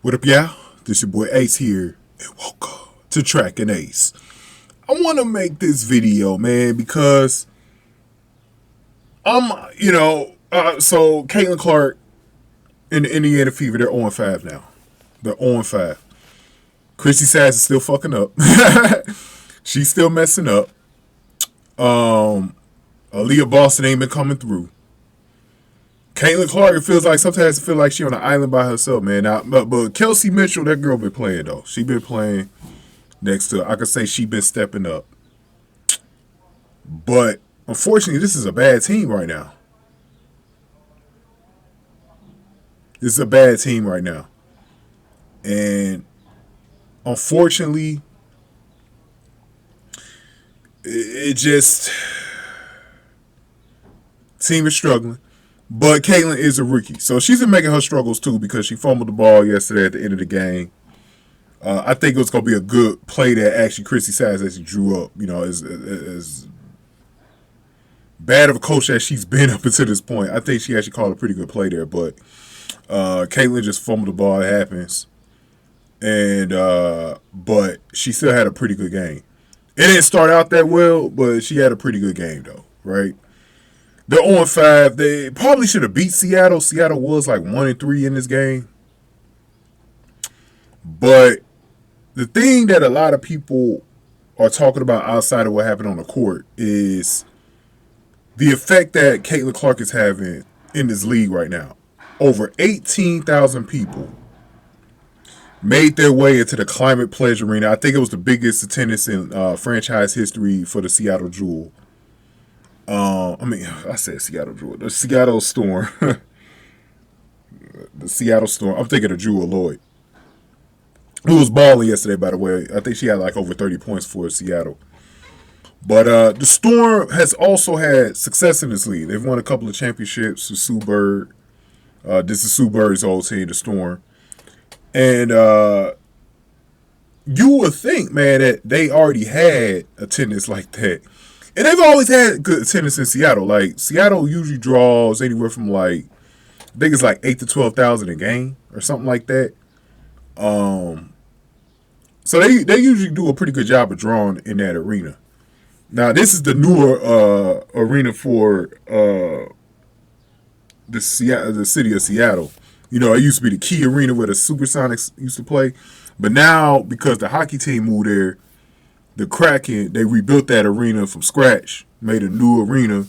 What up, y'all? This your boy Ace here, and welcome to Track and Ace. I want to make this video, man, because so Caitlin Clark in the Indiana Fever, they're 0-5 now. They're 0-5. Chrissy Sass is still fucking up. She's still messing up. Aaliyah Boston ain't been coming through. Caitlin Clark, it feels like sometimes it feels like she on an island by herself, man. Now, but Kelsey Mitchell, that girl been playing though. She been playing next to her. I could say she been stepping up. But unfortunately, this is a bad team right now. This is a bad team right now. And unfortunately, it just team is struggling. But Caitlin is a rookie, so she's been making her struggles too because she fumbled the ball yesterday at the end of the game. I think it was going to be a good play that actually Chrissy Sass actually drew up. You know, as bad of a coach as she's been up until this point, I think she actually called a pretty good play there. But Caitlin just fumbled the ball. It happens, and but she still had a pretty good game. It didn't start out that well, but she had a pretty good game though, right? They're 0-5. They probably should have beat Seattle. Seattle was like 1-3 in this game. But the thing that a lot of people are talking about outside of what happened on the court is the effect that Caitlin Clark is having in this league right now. Over 18,000 people made their way into the Climate Pledge Arena. I think it was the biggest attendance in franchise history for the Seattle Jewel. I said Seattle Jewel. The Seattle Storm. The Seattle Storm. I'm thinking of Jewel Lloyd, who was balling yesterday, by the way. I think she had like over 30 points for Seattle. But the Storm has also had success in this league. They've won a couple of championships with Sue Bird. This is Sue Bird's old team, the Storm. And you would think, man, that they already had attendance like that. And they've always had good attendance in Seattle. Like, Seattle usually draws anywhere from like, I think it's like 8 to 12,000 a game or something like that. So they usually do a pretty good job of drawing in that arena. Now, this is the newer arena for the city of Seattle. You know, it used to be the Key Arena where the Supersonics used to play. But now, because the hockey team moved there, the Kraken, they rebuilt that arena from scratch, made a new arena.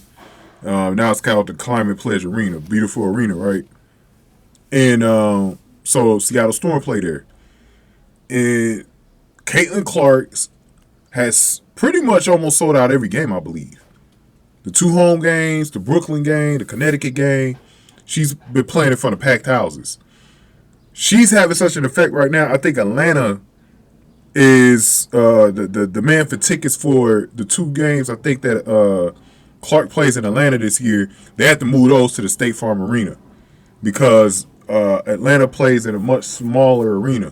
Now it's called the Climate Pledge Arena. Beautiful arena, right? And so Seattle Storm played there. And Caitlin Clark has pretty much almost sold out every game, I believe. The 2 home games, the Brooklyn game, the Connecticut game, she's been playing in front of packed houses. She's having such an effect right now. I think Atlanta is the demand for tickets for the 2 games. I think that Clark plays in Atlanta this year. They have to move those to the State Farm Arena because Atlanta plays in a much smaller arena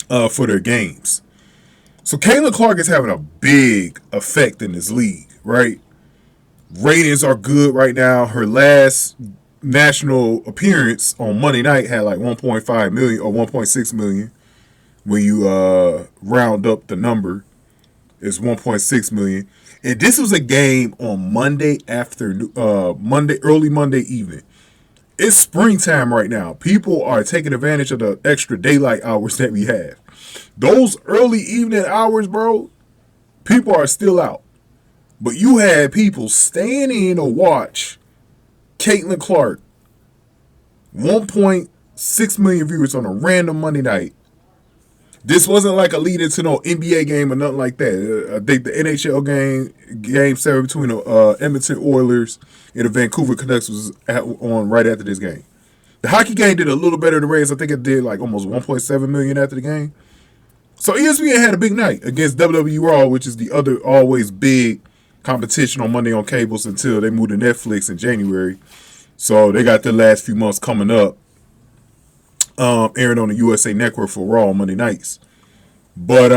for their games. So Caitlin Clark is having a big effect in this league, right? Ratings are good right now. Her last national appearance on Monday night had like 1.5 million or 1.6 million. When you round up the number, it's 1.6 million. And this was a game on Monday early Monday evening. It's springtime right now. People are taking advantage of the extra daylight hours that we have. Those early evening hours, bro, people are still out. But you had people staying in to watch Caitlin Clark. 1.6 million viewers on a random Monday night. This wasn't like a lead into no NBA game or nothing like that. I think the NHL game 7 between the Edmonton Oilers and the Vancouver Canucks was on right after this game. The hockey game did a little better than the Rays. I think it did like almost 1.7 million after the game. So ESPN had a big night against WWE Raw, which is the other always big competition on Monday on cables until they moved to Netflix in January. So they got the last few months coming up. Airing on the USA Network for Raw on Monday nights. But,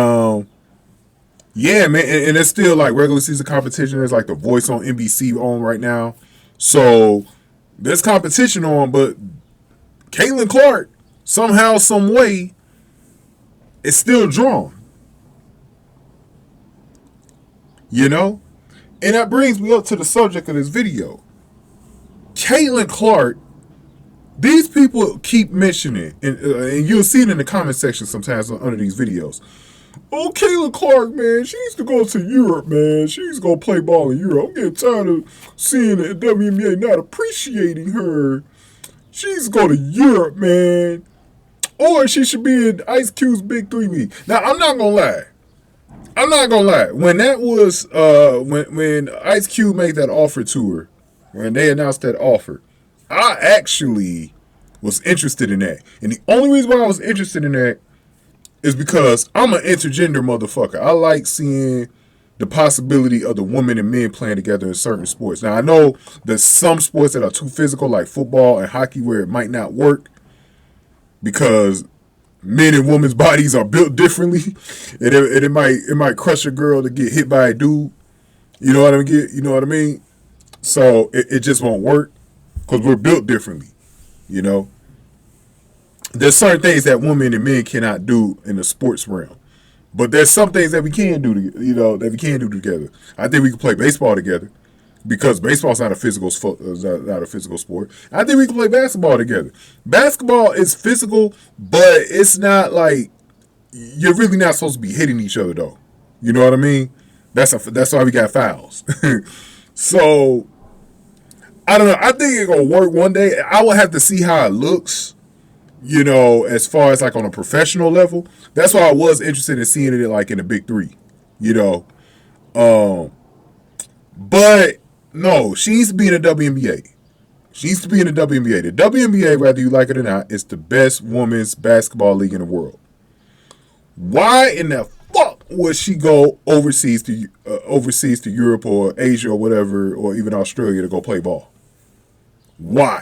yeah, man, and it's still like regular season competition. There's like The Voice on NBC on right now. So there's competition on, but Caitlin Clark Somehow, some way, it's still drawn. You know? And that brings me up to the subject of this video. Caitlin Clark, these people keep mentioning, and you'll see it in the comment section sometimes under these videos. Oh, Caitlin Clark, man, she needs to go to Europe, man. She needs to go play ball in Europe. I'm getting tired of seeing the WNBA not appreciating her. She needs to go to Europe, man. Or she should be in Ice Cube's Big 3 League. Now, I'm not going to lie. When that was, when Ice Cube made that offer to her, when they announced that offer, I actually was interested in that. And the only reason why I was interested in that is because I'm an intergender motherfucker. I like seeing the possibility of the women and men playing together in certain sports. Now, I know there's some sports that are too physical, like football and hockey, where it might not work because men and women's bodies are built differently, and it might crush a girl to get hit by a dude. You know what I mean? You know what I mean? So it just won't work because we're built differently. You know, there's certain things that women and men cannot do in the sports realm, but there's some things that we can do. That we can do together. I think we can play baseball together because baseball's not a physical sport. I think we can play basketball together. Basketball is physical, but it's not like you're really not supposed to be hitting each other though. You know what I mean? That's why we got fouls. So I don't know. I think it's gonna work one day. I will have to see how it looks. You know, as far as like on a professional level. That's why I was interested in seeing it like in the Big 3. You know, but no, she needs to be in the WNBA. She needs to be in the WNBA. The WNBA, whether you like it or not, is the best women's basketball league in the world. Why in the fuck would she go overseas to Europe or Asia or whatever, or even Australia to go play ball? Why?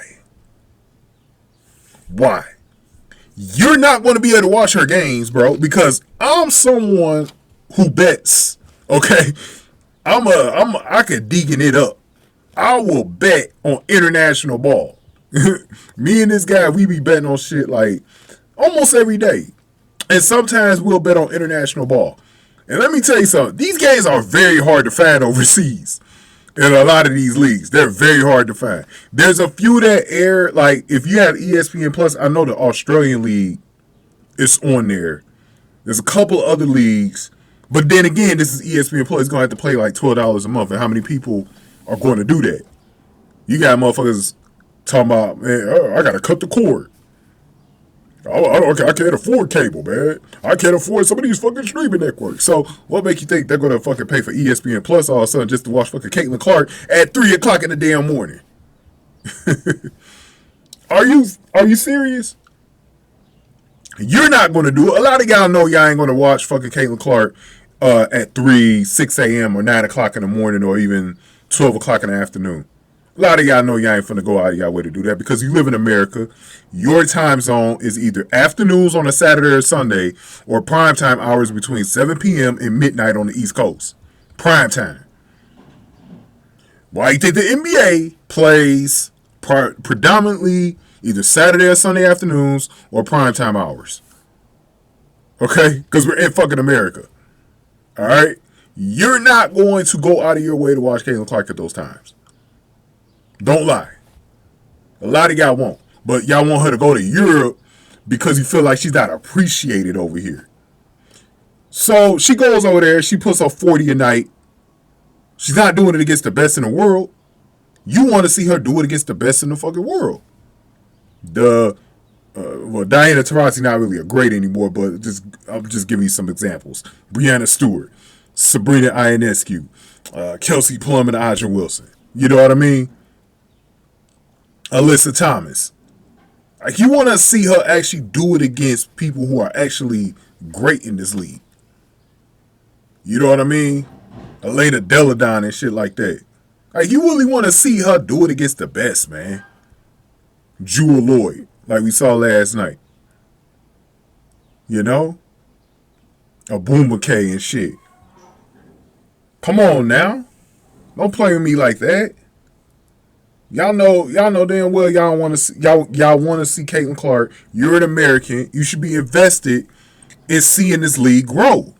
You're not going to be able to watch her games, bro, because I'm someone who bets. Okay, I could deacon it up. I will bet on international ball. Me and this guy, we be betting on shit like almost every day. And sometimes we'll bet on international ball. And let me tell you something. These games are very hard to find overseas. In a lot of these leagues, they're very hard to find. There's a few that air, like if you have ESPN Plus, I know the Australian League is on there. There's a couple other leagues. But then again, this is ESPN Plus. It's going to have to pay like $12 a month. And how many people are going to do that? You got motherfuckers talking about, man, I got to cut the cord. I can't afford cable, man. I can't afford some of these fucking streaming networks. So what make you think they're going to fucking pay for ESPN Plus all of a sudden just to watch fucking Caitlin Clark at 3 o'clock in the damn morning? Are you serious? You're not going to do it. A lot of y'all know y'all ain't going to watch fucking Caitlin Clark at 3, 6 a.m. or 9 o'clock in the morning or even 12 o'clock in the afternoon. A lot of y'all know y'all ain't finna go out of y'all way to do that because you live in America. Your time zone is either afternoons on a Saturday or Sunday or primetime hours between 7 p.m. and midnight on the East Coast. Prime time. Why you think the NBA plays predominantly either Saturday or Sunday afternoons or primetime hours? Okay? Because we're in fucking America. All right? You're not going to go out of your way to watch Caitlin Clark at those times. Don't lie. A lot of y'all won't. But y'all want her to go to Europe because you feel like she's not appreciated over here. So she goes over there. She puts up 40 a night. She's not doing it against the best in the world. You want to see her do it against the best in the fucking world. Diana Taurasi not really a great anymore, but I'm just giving you some examples. Breanna Stewart, Sabrina Ionescu, Kelsey Plum, and Audra Wilson. You know what I mean? Alyssa Thomas. Like, you want to see her actually do it against people who are actually great in this league. You know what I mean? Elena Deladon and shit like that. Like, you really want to see her do it against the best, man. Jewel Lloyd, like we saw last night. You know? A Boom McKay and shit. Come on now. Don't play with me like that. Y'all know damn well y'all want to y'all want to see Caitlin Clark. You're an American. You should be invested in seeing this league grow.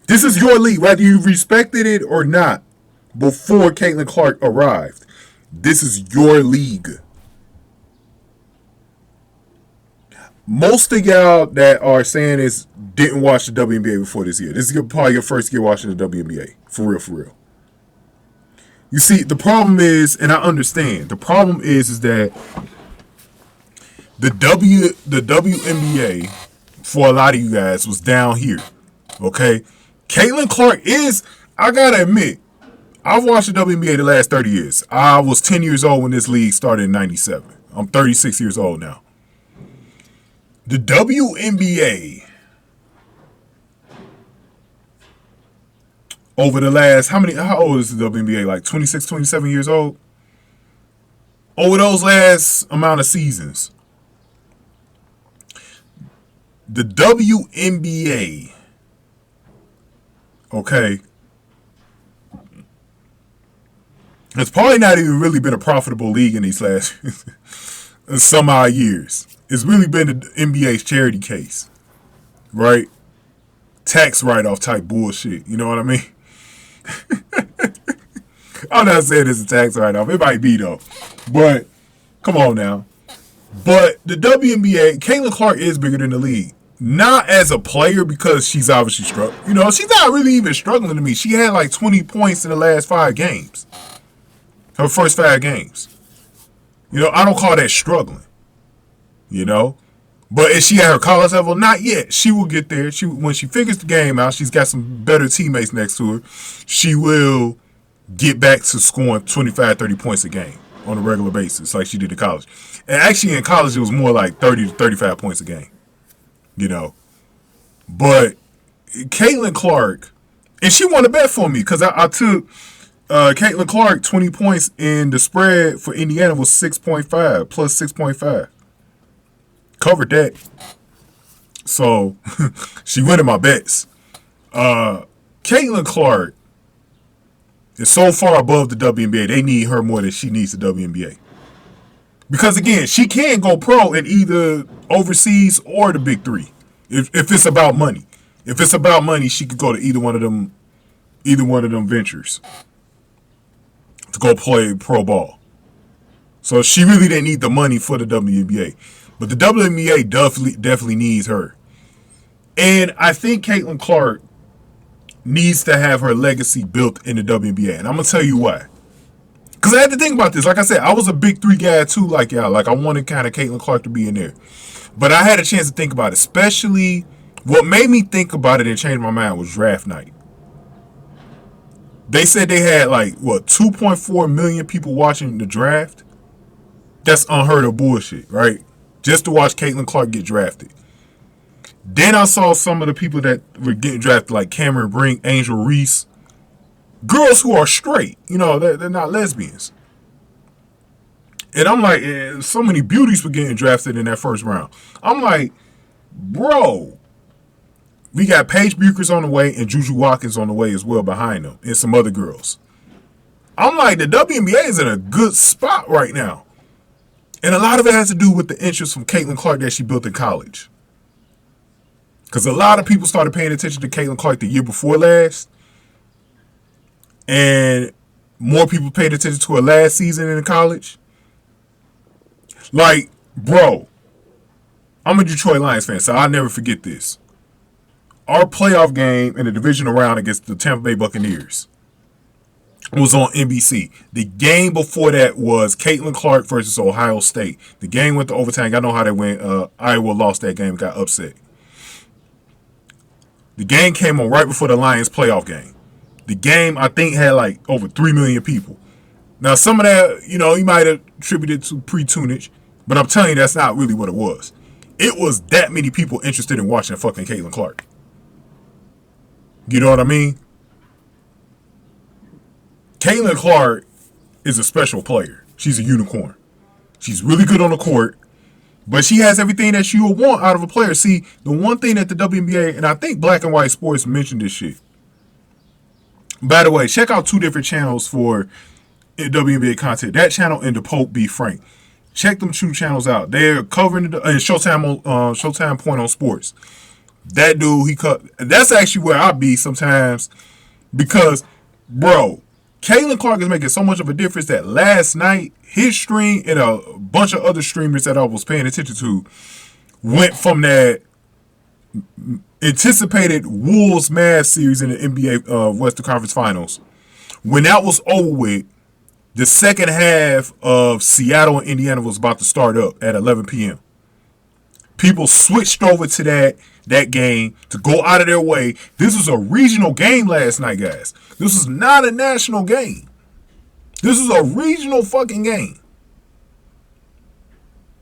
This is your league, whether you respected it or not. Before Caitlin Clark arrived, this is your league. Most of y'all that are saying this didn't watch the WNBA before this year. This is probably your first year watching the WNBA. For real, for real. You see, the problem is, and I understand, the problem is that the WNBA, for a lot of you guys, was down here. Okay? Caitlin Clark is, I gotta admit, I've watched the WNBA the last 30 years. I was 10 years old when this league started in 97. I'm 36 years old now. The WNBA, over the last, how old is the WNBA? Like 26, 27 years old? Over those last amount of seasons, the WNBA, okay, it's probably not even really been a profitable league in these last some odd years. It's really been the NBA's charity case, right? Tax write-off type bullshit. You know what I mean? I'm not saying it's a tax write-off. It might be, though. But, come on now. But the WNBA, Caitlin Clark is bigger than the league. Not as a player, because she's obviously struggling. You know, she's not really even struggling to me. She had like 20 points in the last 5 games. Her first 5 games. You know, I don't call that struggling. You know? But is she at her college level? Not yet. She will get there. When she figures the game out, she's got some better teammates next to her. She will get back to scoring 25, 30 points a game on a regular basis like she did in college. And actually in college, it was more like 30 to 35 points a game. You know? But Caitlin Clark, and she won a bet for me because I took Caitlin Clark 20 points, and the spread for Indiana was 6.5 plus 6.5. Covered that. So she winning my bets. Caitlin Clark is so far above the WNBA, they need her more than she needs the WNBA. Because again, she can go pro in either overseas or the big 3. If it's about money. If it's about money, she could go to either one of them ventures to go play pro ball. So she really didn't need the money for the WNBA. But the WNBA definitely needs her. And I think Caitlin Clark needs to have her legacy built in the WNBA. And I'm going to tell you why. Because I had to think about this. Like I said, I was a big 3 guy too, like y'all. Like I wanted kind of Caitlin Clark to be in there. But I had a chance to think about it. Especially what made me think about it and change my mind was draft night. They said they had like, 2.4 million people watching the draft? That's unheard of bullshit, right? Just to watch Caitlin Clark get drafted. Then I saw some of the people that were getting drafted, like Cameron Brink, Angel Reese. Girls who are straight. You know, they're not lesbians. And I'm like, so many beauties were getting drafted in that first round. I'm like, bro, we got Paige Buchers on the way and Juju Watkins on the way as well behind them. And some other girls. I'm like, the WNBA is in a good spot right now. And a lot of it has to do with the interest from Caitlin Clark that she built in college. Because a lot of people started paying attention to Caitlin Clark the year before last. And more people paid attention to her last season in college. Like, bro, I'm a Detroit Lions fan, so I'll never forget this. Our playoff game in the divisional round against the Tampa Bay Buccaneers was on NBC. The game before that was Caitlin Clark versus Ohio State. The game went to overtime. I know how they went. Iowa lost that game, got upset. The game came on right before the Lions playoff game. The game, I think, had like over 3 million people. Now, some of that, you know, you might have attributed to pre-tunage, but I'm telling you, that's not really what it was. It was that many people interested in watching fucking Caitlin Clark. You know what I mean? Caitlin Clark is a special player. She's a unicorn. She's really good on the court, but she has everything that you would want out of a player. See, the one thing that the WNBA, and I think Black and White Sports mentioned this shit. By the way, check out 2 different channels for WNBA content. That channel and the Pope Be Frank. Check them two channels out. They're covering the Showtime on Showtime Point on Sports. That dude, that's actually where I be sometimes because, bro, Caitlin Clark is making so much of a difference that last night his stream and a bunch of other streamers that I was paying attention to went from that anticipated Wolves Mavs series in the NBA Western Conference Finals. When that was over with, the second half of Seattle and Indiana was about to start up at 11 p.m. People switched over to that game to go out of their way. This was a regional game last night, guys. This is not a national game. This is a regional fucking game.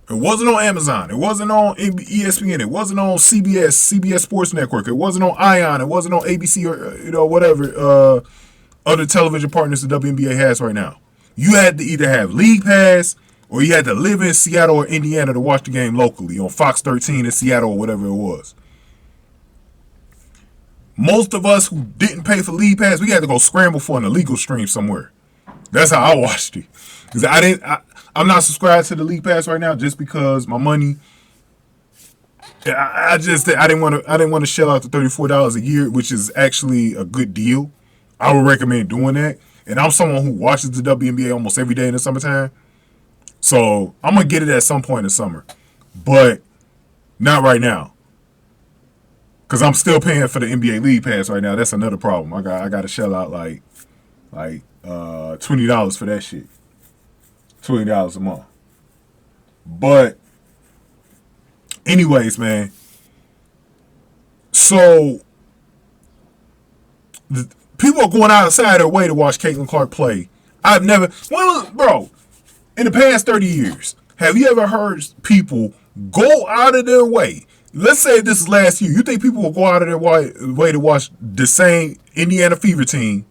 It wasn't on Amazon. It wasn't on ESPN. It wasn't on CBS Sports Network. It wasn't on ION. It wasn't on ABC or whatever other television partners the WNBA has right now. You had to either have League Pass or you had to live in Seattle or Indiana to watch the game locally on Fox 13 in Seattle or whatever it was. Most of us who didn't pay for League Pass, we had to go scramble for an illegal stream somewhere. That's how I watched it. Because I'm not subscribed to the League Pass right now just because my money. I didn't want to shell out the $34 a year, which is actually a good deal. I would recommend doing that. And I'm someone who watches the WNBA almost every day in the summertime. So I'm going to get it at some point in the summer. But not right now. Because I'm still paying for the NBA League Pass right now. That's another problem. I got to shell out like $20 for that shit. $20 a month. But anyways, man. So people are going outside their way to watch Caitlin Clark play. Bro, in the past 30 years, have you ever heard people go out of their way? Let's say this is last year. You think people will go out of their way to watch the same Indiana Fever team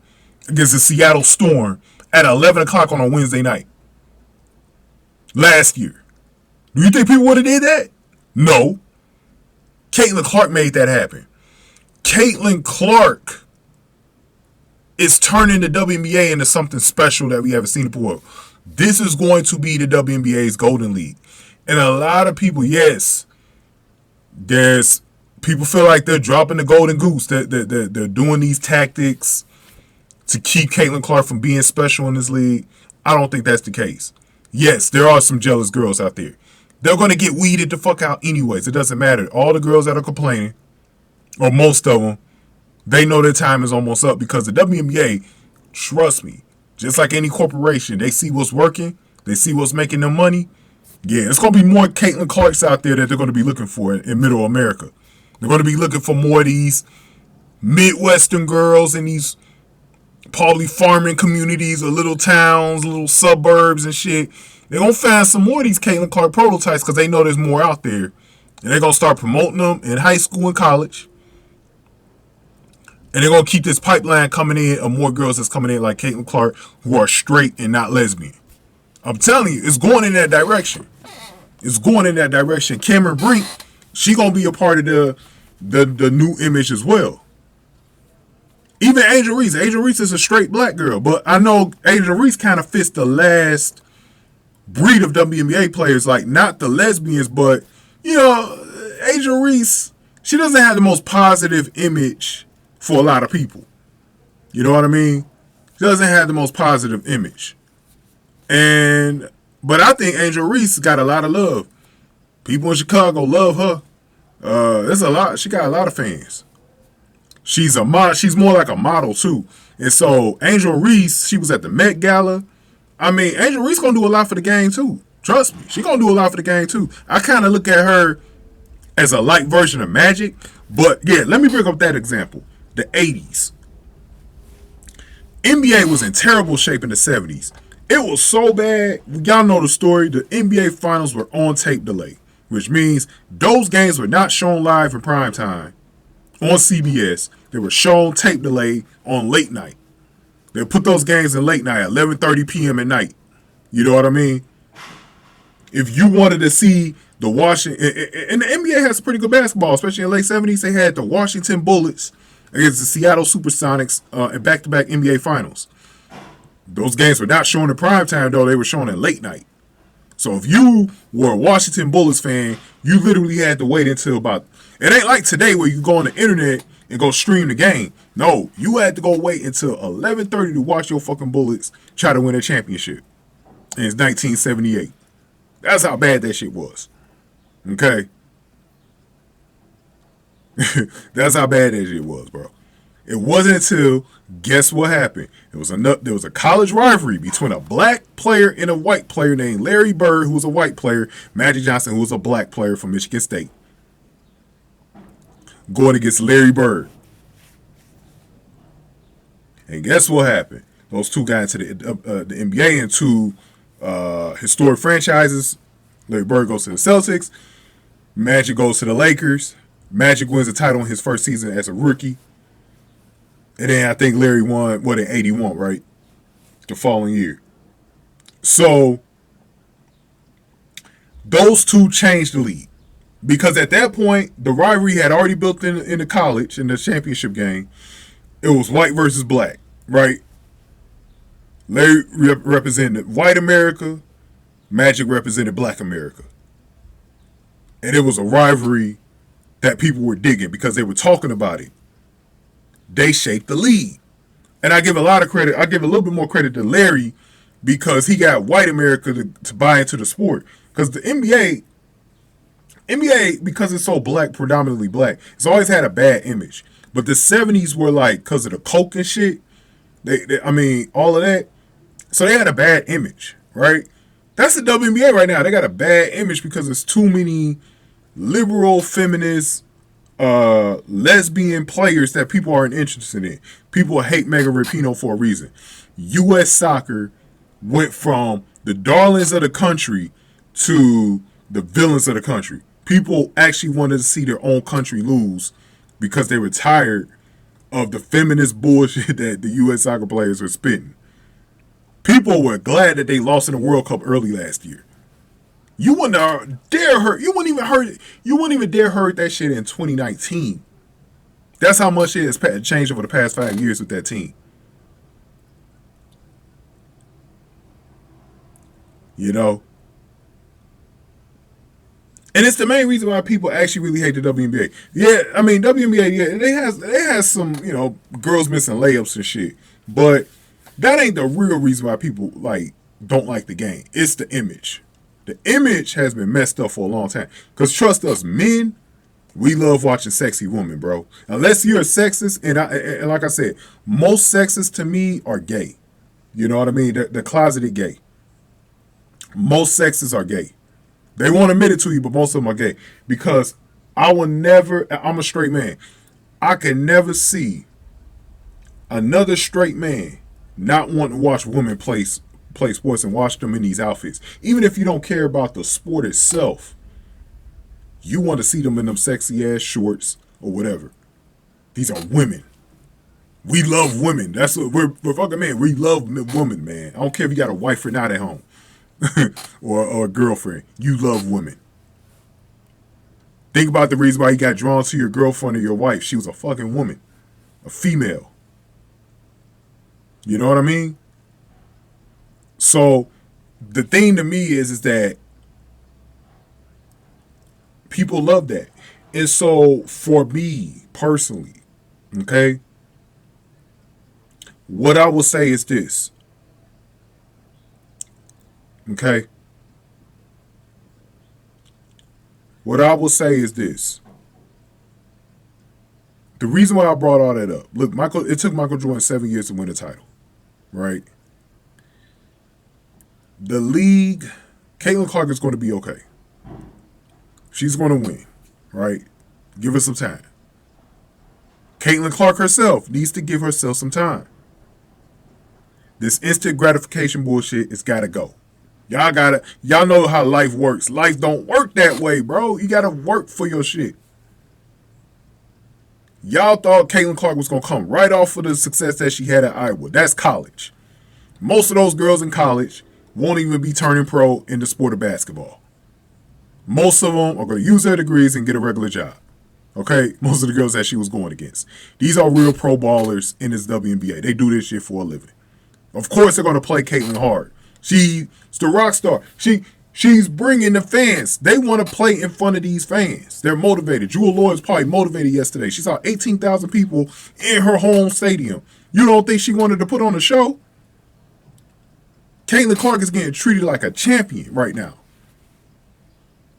against the Seattle Storm at 11 o'clock on a Wednesday night? Last year. Do you think people would have did that? No. Caitlin Clark made that happen. Caitlin Clark is turning the WNBA into something special that we haven't seen before. This is going to be the WNBA's Golden League. And a lot of people, yes, people feel like they're dropping the golden goose. They're doing these tactics to keep Caitlin Clark from being special in this league. I don't think that's the case. Yes, there are some jealous girls out there. They're going to get weeded the fuck out anyways. It doesn't matter. All the girls that are complaining, or most of them, they know their time is almost up because the WNBA, trust me, just like any corporation, they see what's working. They see what's making them money. Yeah, it's going to be more Caitlin Clarks out there that they're going to be looking for in middle America. They're going to be looking for more of these Midwestern girls in these probably farming communities or little towns, little suburbs and shit. They're going to find some more of these Caitlin Clark prototypes because they know there's more out there. And they're going to start promoting them in high school and college. And they're going to keep this pipeline coming in of more girls that's coming in like Caitlin Clark who are straight and not lesbian. I'm telling you, it's going in that direction. It's going in that direction. Cameron Brink, she going to be a part of the new image as well. Even Angel Reese. Angel Reese is a straight black girl. But I know Angel Reese kind of fits the last breed of WNBA players. Like, not the lesbians, but, Angel Reese, she doesn't have the most positive image for a lot of people. You know what I mean? She doesn't have the most positive image. But I think Angel Reese got a lot of love. People in Chicago love her. There's a lot. She got a lot of fans. She's a model. She's more like a model too. And so Angel Reese, she was at the Met Gala. I mean, Angel Reese gonna do a lot for the game too. Trust me, she gonna do a lot for the game too. I kind of look at her as a light version of Magic. But yeah, let me bring up that example. The 80s. NBA was in terrible shape in the 70s. It was so bad. Y'all know the story. The NBA Finals were on tape delay, which means those games were not shown live in prime time on CBS. They were shown tape delay on late night. They put those games in late night, 11:30 p.m. at night. You know what I mean? If you wanted to see the Washington, and the NBA has pretty good basketball, especially in the late 70s, they had the Washington Bullets against the Seattle Supersonics in back-to-back NBA Finals. Those games were not shown in prime time, though. They were shown at late night. So if you were a Washington Bullets fan, you literally had to wait until about... It ain't like today where you go on the internet and go stream the game. No, you had to go wait until 11:30 to watch your fucking Bullets try to win a championship. And it's 1978. That's how bad that shit was. Okay? That's how bad that shit was, bro. It wasn't until, guess what happened? There was a college rivalry between a black player and a white player named Larry Bird, who was a white player, Magic Johnson, who was a black player from Michigan State, going against Larry Bird. And guess what happened? Those two got into the NBA and two historic franchises. Larry Bird goes to the Celtics. Magic goes to the Lakers. Magic wins the title in his first season as a rookie. And then I think Larry won, in 81, right? The following year. So, those two changed the league. Because at that point, the rivalry had already built in the college, in the championship game. It was white versus black, right? Larry represented white America. Magic represented black America. And it was a rivalry that people were digging because they were talking about it. They shaped the league. And I give a lot of credit. I give a little bit more credit to Larry because he got white America to buy into the sport. Because the NBA, because it's so black, predominantly black, it's always had a bad image. But the 70s were like, because of the coke and shit, all of that. So they had a bad image, right? That's the WNBA right now. They got a bad image because there's too many liberal, feminist, lesbian players that people aren't interested in. People hate Megan Rapinoe for a reason. U.S. soccer went from the darlings of the country to the villains of the country. People actually wanted to see their own country lose because they were tired of the feminist bullshit that the U.S. soccer players were spitting. People were glad that they lost in the World Cup early last year. You wouldn't dare heard. You wouldn't even dare heard that shit in 2019. That's how much it has changed over the past 5 years with that team. You know? And it's the main reason why people actually really hate the WNBA. Yeah, WNBA, yeah, they has some, girls missing layups and shit. But that ain't the real reason why people don't like the game. It's the image. The image has been messed up for a long time. Because trust us, men, we love watching sexy women, bro. Unless you're a sexist, and like I said, most sexists to me are gay. You know what I mean? They're closeted gay. Most sexists are gay. They won't admit it to you, but most of them are gay. Because I'm a straight man. I can never see another straight man not wanting to watch women play sports and watch them in these outfits. Even if you don't care about the sport itself, you want to see them in them sexy ass shorts or whatever. These are women. We love women. That's what we're fucking men. We love women, man. I don't care if you got a wife or not at home or a girlfriend. You love women. Think about the reason why you got drawn to your girlfriend or your wife. She was a fucking woman, a female. You know what I mean? So the thing to me is that people love that. And so for me personally, okay, what I will say is this. Okay? What I will say is this. The reason why I brought all that up, look, it took Michael Jordan 7 years to win a title, right? The league, Caitlin Clark is going to be okay. She's going to win, right? Give her some time. Caitlin Clark herself needs to give herself some time. This instant gratification bullshit has got to go. Y'all know how life works. Life don't work that way, bro. You got to work for your shit. Y'all thought Caitlin Clark was going to come right off of the success that she had at Iowa. That's college. Most of those girls in college won't even be turning pro in the sport of basketball. Most of them are going to use their degrees and get a regular job. Okay? Most of the girls that she was going against. These are real pro ballers in this WNBA. They do this shit for a living. Of course they're going to play Caitlyn hard. She's the rock star. She's bringing the fans. They want to play in front of these fans. They're motivated. Jewel Lloyd's probably motivated yesterday. She saw 18,000 people in her home stadium. You don't think she wanted to put on a show? Caitlyn Clark is getting treated like a champion right now.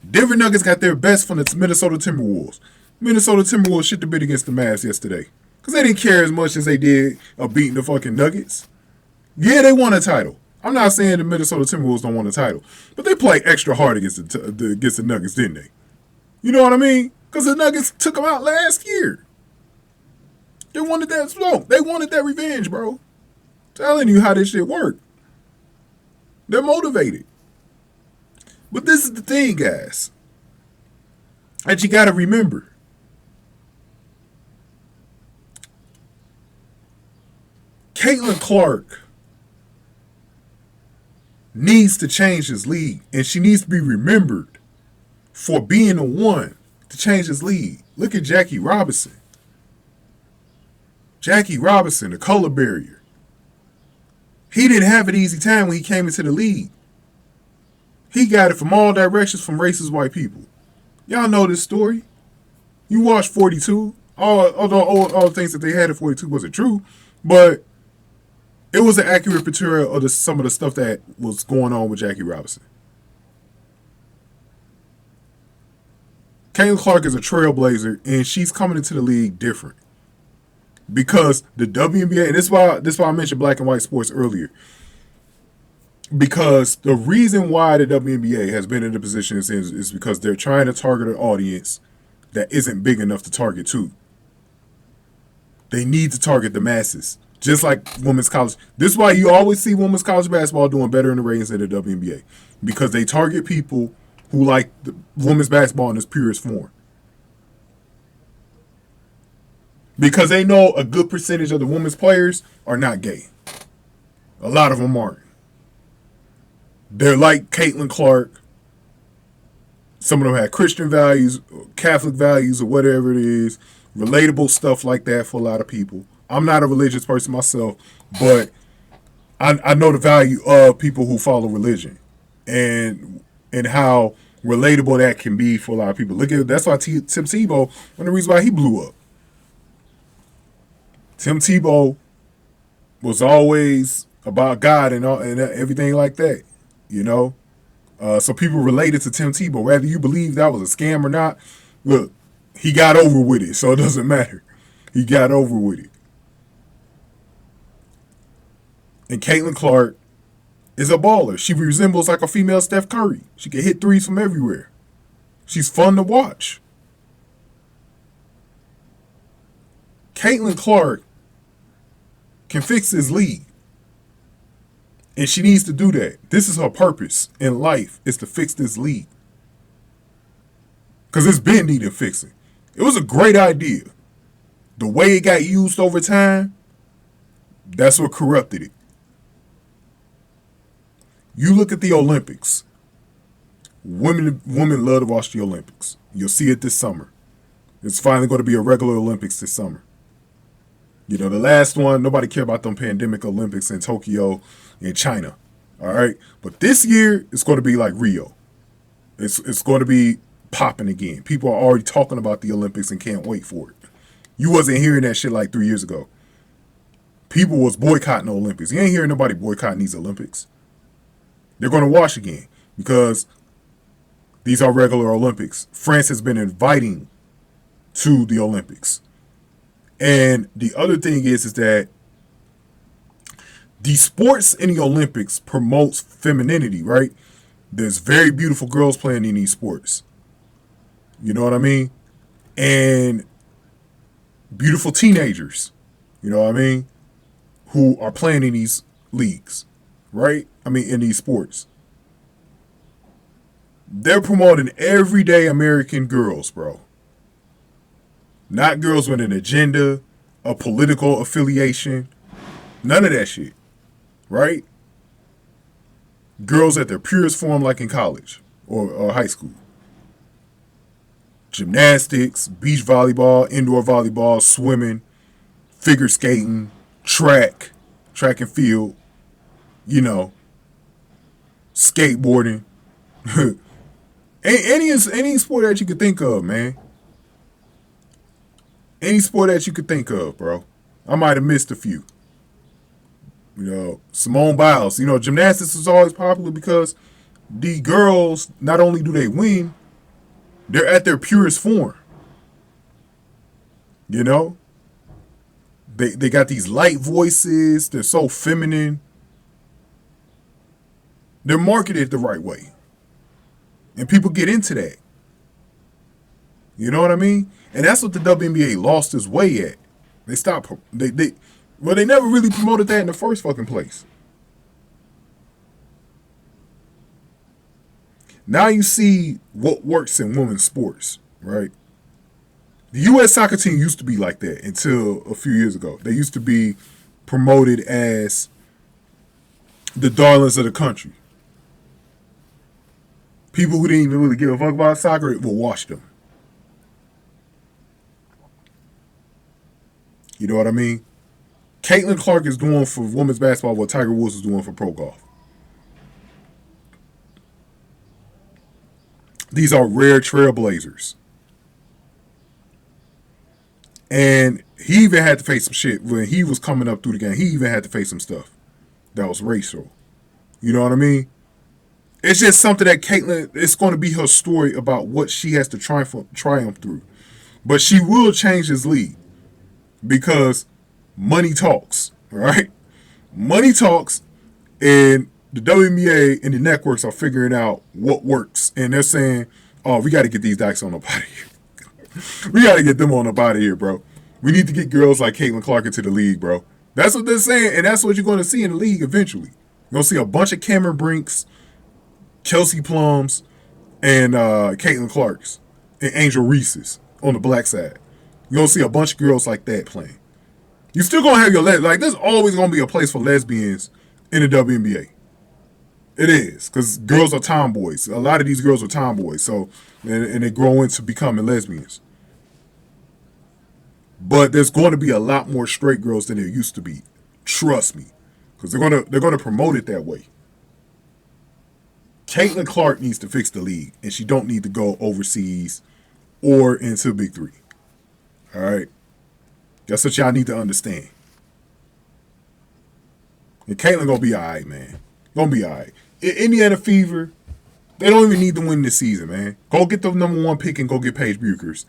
Denver Nuggets got their best from the Minnesota Timberwolves. Minnesota Timberwolves shit the bit against the Mavs yesterday. Because they didn't care as much as they did of beating the fucking Nuggets. Yeah, they won a title. I'm not saying the Minnesota Timberwolves don't want a title. But they played extra hard against the Nuggets, didn't they? You know what I mean? Because the Nuggets took them out last year. They wanted that smoke. They wanted that revenge, bro. Telling you how this shit worked. They're motivated. But this is the thing, guys, that you got to remember. Caitlyn Clark needs to change his league, and she needs to be remembered for being the one to change his league. Look at Jackie Robinson. Jackie Robinson, the color barrier. He didn't have an easy time when he came into the league. He got it from all directions from racist white people. Y'all know this story. You watched 42. All the things that they had at 42 wasn't true, but it was an accurate portrayal of some of the stuff that was going on with Jackie Robinson. Caitlyn Clark is a trailblazer, and she's coming into the league different. Because the WNBA, and this is why I mentioned black and white sports earlier. Because the reason why the WNBA has been in the position it's in is because they're trying to target an audience that isn't big enough to target to. They need to target the masses. Just like women's college. This is why you always see women's college basketball doing better in the ratings than the WNBA. Because they target people who like the women's basketball in its purest form. Because they know a good percentage of the women's players are not gay. A lot of them aren't. They're like Caitlyn Clark. Some of them have Christian values, Catholic values, or whatever it is. Relatable stuff like that for a lot of people. I'm not a religious person myself, but I know the value of people who follow religion and how relatable that can be for a lot of people. That's why Tim Tebow, one of the reasons why he blew up. Tim Tebow was always about God and everything like that, you know? So people related to Tim Tebow. Whether you believe that was a scam or not, look, he got over with it, so it doesn't matter. He got over with it. And Caitlyn Clark is a baller. She resembles like a female Steph Curry. She can hit threes from everywhere. She's fun to watch. Caitlyn Clark can fix this league. And she needs to do that. This is her purpose in life, is to fix this league. Because it's been needing fixing. It was a great idea. The way it got used over time, that's what corrupted it. You look at the Olympics. Women love to watch the Olympics. You'll see it this summer. It's finally going to be a regular Olympics this summer. You know, the last one, nobody cared about them pandemic Olympics in Tokyo and China. All right? But this year, it's going to be like Rio. It's going to be popping again. People are already talking about the Olympics and can't wait for it. You wasn't hearing that shit like 3 years ago. People was boycotting the Olympics. You ain't hearing nobody boycotting these Olympics. They're going to watch again because these are regular Olympics. France has been inviting to the Olympics. And the other thing is that the sports in the Olympics promotes femininity, right? There's very beautiful girls playing in these sports. You know what I mean? And beautiful teenagers, you know what I mean, who are playing in these leagues, right? I mean, in these sports. They're promoting everyday American girls, bro. Not girls with an agenda, a political affiliation, none of that shit, right? Girls at their purest form like in college or high school. Gymnastics, beach volleyball, indoor volleyball, swimming, figure skating, track and field, you know, skateboarding, any sport that you could think of, man. Any sport that you could think of, bro. I might have missed a few. You know, Simone Biles. You know, gymnastics is always popular because the girls, not only do they win, they're at their purest form. You know? They got these light voices. They're so feminine. They're marketed the right way. And people get into that. You know what I mean? And that's what the WNBA lost its way at. They stopped. They never really promoted that in the first fucking place. Now you see what works in women's sports, right? The U.S. soccer team used to be like that until a few years ago. They used to be promoted as the darlings of the country. People who didn't even really give a fuck about soccer will watch them. You know what I mean? Caitlin Clark is doing for women's basketball what Tiger Woods is doing for pro golf. These are rare trailblazers. And he even had to face some shit when he was coming up through the game. He even had to face some stuff that was racial. You know what I mean? It's just something that Caitlin, it's going to be her story about what she has to triumph through. But she will change this league because money talks, right? Money talks, and the WNBA and the networks are figuring out what works. And they're saying, oh, we got to get these dykes on up out of here. We got to get them on up out of here, bro. We need to get girls like Caitlin Clark into the league, bro. That's what they're saying, and that's what you're going to see in the league eventually. You're going to see a bunch of Cameron Brinks, Kelsey Plums, and Caitlin Clarks, and Angel Reese's on the black side. You're going to see a bunch of girls like that playing. You're still going to have your like, there's always going to be a place for lesbians in the WNBA. It is, because girls are tomboys. A lot of these girls are tomboys, so and they grow into becoming lesbians. But there's going to be a lot more straight girls than there used to be. Trust me, because they're gonna promote it that way. Caitlin Clark needs to fix the league, and she don't need to go overseas or into Big Three. All right, that's what y'all need to understand. And Caitlin gonna be all right, man. Gonna be all right. Indiana Fever, they don't even need to win this season, man. Go get the number 1 pick and go get Paige Buchers.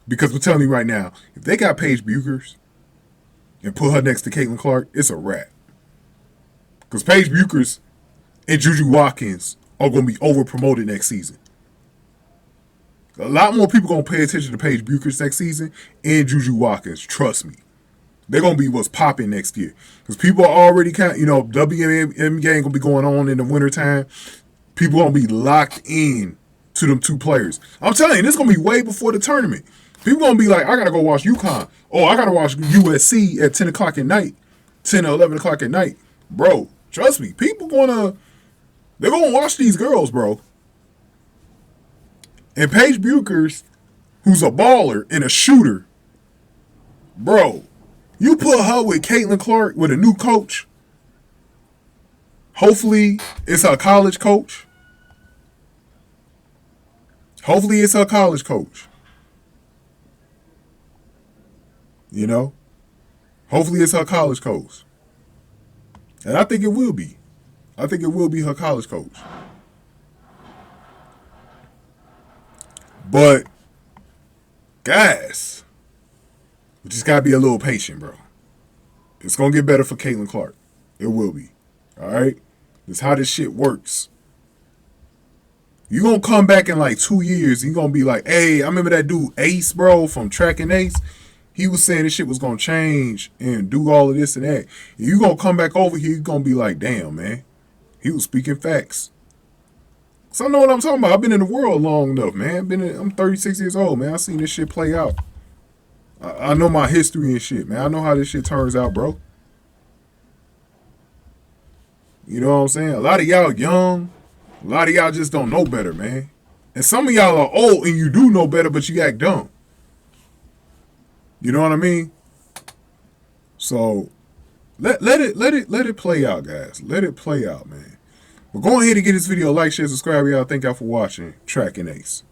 Because we're telling you right now, if they got Paige Buchers and put her next to Caitlin Clark, it's a wrap. Because Paige Buchers and Juju Watkins are going to be over-promoted next season. A lot more people going to pay attention to Paige Buchers next season and Juju Watkins. Trust me. They're going to be what's popping next year. Because people are already WNBA ain't going to be going on in the wintertime. People are going to be locked in to them 2 players. I'm telling you, this is going to be way before the tournament. People going to be like, I got to go watch UConn. Oh, I got to watch USC at 10 o'clock at night. 10 or 11 o'clock at night. Bro, trust me. They're going to watch these girls, bro. And Paige Buchers, who's a baller and a shooter, bro, you put her with Caitlin Clark with a new coach. Hopefully, it's her college coach. You know? Hopefully it's her college coach. And I think it will be. I think it will be her college coach. But, guys, we just got to be a little patient, bro. It's going to get better for Caitlin Clark. It will be. All right? That's how this shit works. You're going to come back in like 2 years and you're going to be like, hey, I remember that dude Ace, bro, from Track and Ace. He was saying this shit was going to change and do all of this and that. And you're going to come back over here, you're going to be like, damn, man. He was speaking facts. So I know what I'm talking about. I've been in the world long enough, man. I'm 36 years old, man. I've seen this shit play out. I know my history and shit, man. I know how this shit turns out, bro. You know what I'm saying? A lot of y'all young. A lot of y'all just don't know better, man. And some of y'all are old and you do know better, but you act dumb. You know what I mean? So, Let it play out, guys. Let it play out, man. But go ahead and get this video a like, share, subscribe, y'all. Thank y'all for watching Track and Ace.